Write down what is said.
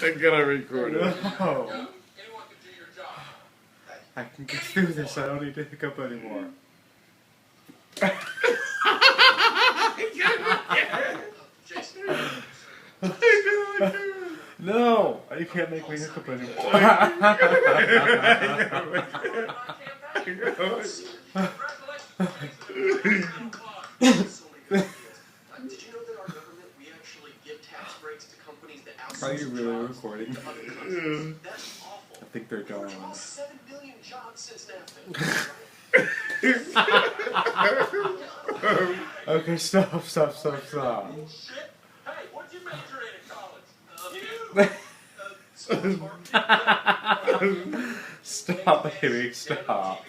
I'm gonna record it. No. I can get through this. I don't need to hiccup anymore. No, you can't make me hiccup anymore. Are you really recording? I think they're done. Okay, stop. Hey, what'd you major in college? Stop, baby, stop.